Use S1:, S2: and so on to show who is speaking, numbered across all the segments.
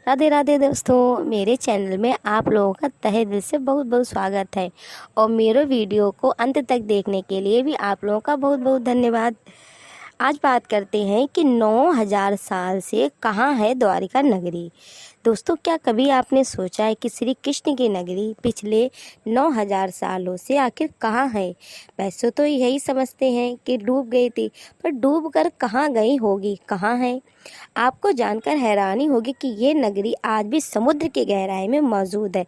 S1: राधे राधे दोस्तों, मेरे चैनल में आप लोगों का तहे दिल से बहुत बहुत स्वागत है। और मेरे वीडियो को अंत तक देखने के लिए भी आप लोगों का बहुत बहुत धन्यवाद। आज बात करते हैं कि 9000 साल से कहाँ है द्वारिका नगरी। दोस्तों, क्या कभी आपने सोचा है कि श्री कृष्ण की नगरी पिछले 9000 सालों से आखिर कहाँ है। वैसे तो यही समझते हैं कि डूब गई थी, पर डूब कर कहाँ गई होगी, कहाँ है। आपको जानकर हैरानी होगी कि ये नगरी आज भी समुद्र की गहराई में मौजूद है।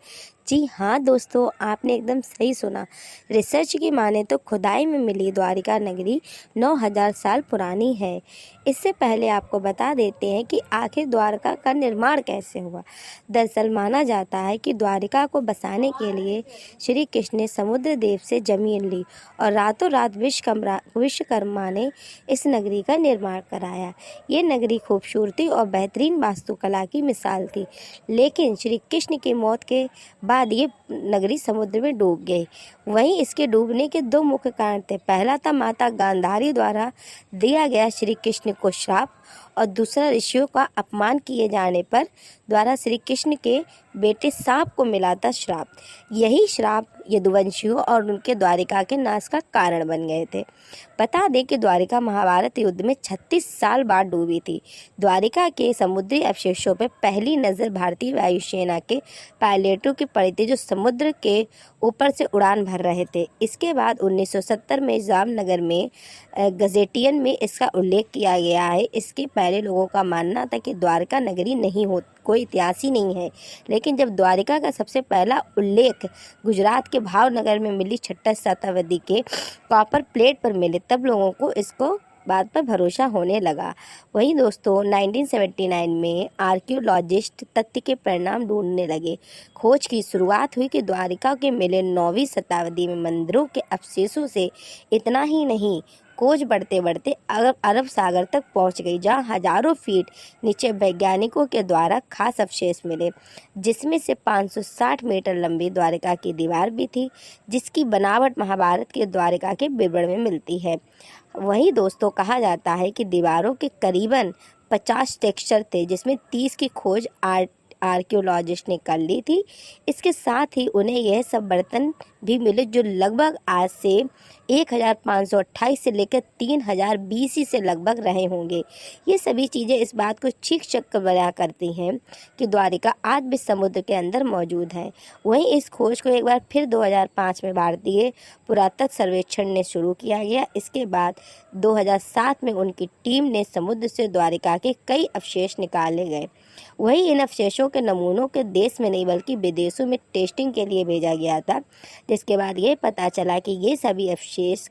S1: जी हाँ दोस्तों, आपने एकदम सही सुना। रिसर्च की माने तो खुदाई में मिली द्वारिका नगरी 9000 साल पुरानी है। इससे पहले आपको बता देते हैं कि आखिर द्वारका का निर्माण कैसे हुआ। दरअसल माना जाता है कि द्वारिका को बसाने के लिए श्री कृष्ण ने समुद्र देव से जमीन ली और रातों रात विश्वकर्मा ने इस नगरी का निर्माण कराया। ये नगरी खूबसूरती और बेहतरीन वास्तुकला की मिसाल थी, लेकिन श्री कृष्ण की मौत के बाद ये नगरी समुद्र में डूब गई। वहीं इसके डूबने के दो मुख्य कारण थे। पहला था माता गांधारी द्वारा दिया गया श्री कृष्ण को श्राप, और दूसरा ऋषियों का अपमान किए जाने पर द्वारा श्री कृष्ण के बेटे सांप को मिला था श्राप। यही श्राप यदुवंशियों और उनके द्वारिका के नाश का कारण बन गए थे। बता दें कि द्वारिका महाभारत युद्ध में 36 साल बाद डूबी थी। द्वारिका के समुद्री अवशेषों पर पहली नज़र भारतीय वायुसेना के पायलटों की पड़ी थी, जो समुद्र के ऊपर से उड़ान भर रहे थे। इसके बाद 1970 में जामनगर में गजेटियन में इसका उल्लेख किया गया है। इसके पहले लोगों का मानना था कि द्वारका नगरी नहीं हो, कोई इतिहास ही नहीं है। लेकिन जब द्वारिका का सबसे पहला उल्लेख गुजरात के भावनगर में मिली 6 शताब्दी के कॉपर प्लेट पर मिले, तब लोगों को इसको बात पर भरोसा होने लगा। वहीं दोस्तों 1979 में आर्कियोलॉजिस्ट तथ्य के परिणाम ढूंढने लगे। खोज की शुरुआत हुई कि द्वारिका के मिले 9वीं शताब्दी में मंदिरों के अवशेषों से इतना ही नहीं, खोज बढ़ते बढ़ते अरब सागर तक पहुंच गई, जहां हजारों फीट नीचे वैज्ञानिकों के द्वारा खास अवशेष मिले, जिसमें से 560 मीटर लंबी द्वारिका की दीवार भी थी, जिसकी बनावट महाभारत के द्वारिका के विवरण में मिलती है। वहीं दोस्तों कहा जाता है कि दीवारों के करीबन 50 टेक्सचर थे, जिसमें 30 की खोज आर्कियोलॉजिस्ट ने कर ली थी। इसके साथ ही उन्हें यह सब बर्तन भी मिले जो लगभग आज से 1528 से लेकर 3000 BC से लगभग रहे होंगे। ये सभी चीज़ें इस बात को चीख बयां करती हैं कि द्वारिका आज भी समुद्र के अंदर मौजूद है। वहीं इस खोज को एक बार फिर 2005 में भारतीय पुरातत्व सर्वेक्षण ने शुरू किया गया। इसके बाद 2007 में उनकी टीम ने समुद्र से द्वारिका के कई अवशेष निकाले गए। वहीं इन अवशेषों के नमूनों के देश में नहीं बल्कि विदेशों में टेस्टिंग के लिए भेजा गया था, जिसके बाद ये पता चला कि ये सभी अवशेष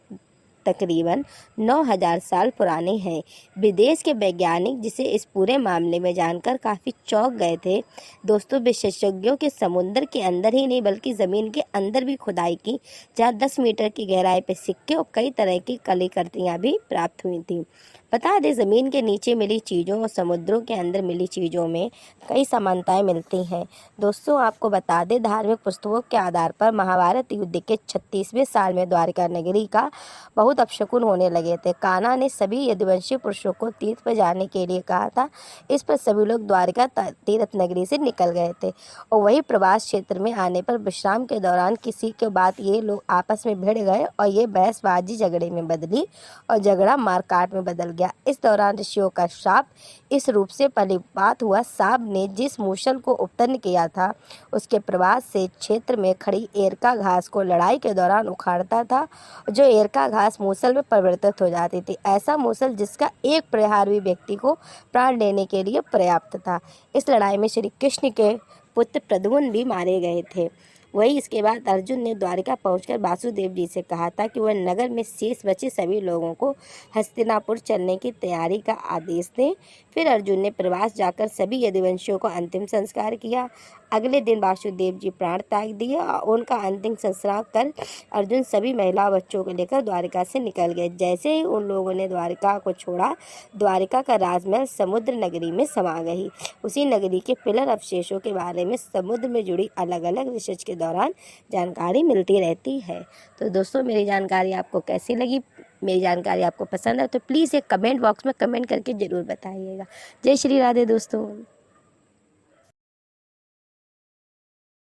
S1: तकरीबन 9000 साल पुराने हैं। विदेश के वैज्ञानिक जिसे इस पूरे मामले में जानकर काफ़ी चौंक गए थे। दोस्तों, विशेषज्ञों के समुद्र के अंदर ही नहीं बल्कि ज़मीन के अंदर भी खुदाई की, जहाँ 10 मीटर की गहराई पर सिक्के और कई तरह की कलाकृतियाँ भी प्राप्त हुई थीं। बता दें, ज़मीन के नीचे मिली चीज़ों और समुद्रों के अंदर मिली चीज़ों में कई समानताएं मिलती हैं। दोस्तों, आपको बता दें, धार्मिक पुस्तकों के आधार पर महाभारत युद्ध के 36वें साल में द्वारिका नगरी का बहुत अपशकुन होने लगे थे। कान्हा ने सभी यदुवंशी पुरुषों को तीर्थ पर जाने के लिए कहा था। इस पर सभी लोग द्वारिका तीर्थ नगरी से निकल गए थे, और वही प्रवास क्षेत्र में आने पर विश्राम के दौरान किसी के बाद ये लोग आपस में भिड़ गए और ये बहसबाजी झगड़े में बदली और झगड़ा मारकाट में बदल गया। इस दौरान ऋषियों का श्राप इस रूप से फलीभूत हुआ। सांप ने जिस मूसल को उत्पन्न किया था, उसके प्रवास से क्षेत्र में खड़ी एरका घास को लड़ाई के दौरान उखाड़ता था, जो एरका घास मूसल में परिवर्तित हो जाती थी। ऐसा मूसल जिसका एक प्रहार भी व्यक्ति को प्राण देने के लिए पर्याप्त था। इस लड़ाई में श्री कृष्ण के पुत्र प्रद्युम्न भी मारे गए थे। वही इसके बाद अर्जुन ने द्वारिका पहुंचकर वासुदेव जी से कहा था कि वह नगर में शेष बचे सभी लोगों को हस्तिनापुर चलने की तैयारी का आदेश दें। फिर अर्जुन ने प्रवास जाकर सभी यदुवंशियों को अंतिम संस्कार किया। अगले दिन वासुदेव जी प्राण त्याग दिए और उनका अंतिम संस्कार कर अर्जुन सभी महिला बच्चों को लेकर द्वारिका से निकल गए। जैसे ही उन लोगों ने द्वारिका को छोड़ा, द्वारिका का राजमहल समुद्र नगरी में समा गई। उसी नगरी के पिलर अवशेषों के बारे में समुद्र में जुड़ी अलग अलग रिसर्च के दौरान जानकारी मिलती रहती है। तो दोस्तों, मेरी जानकारी आपको कैसी लगी? मेरी जानकारी आपको पसंद है तो प्लीज़ एक कमेंट बॉक्स में कमेंट करके ज़रूर बताइएगा। जय श्री राधे दोस्तों।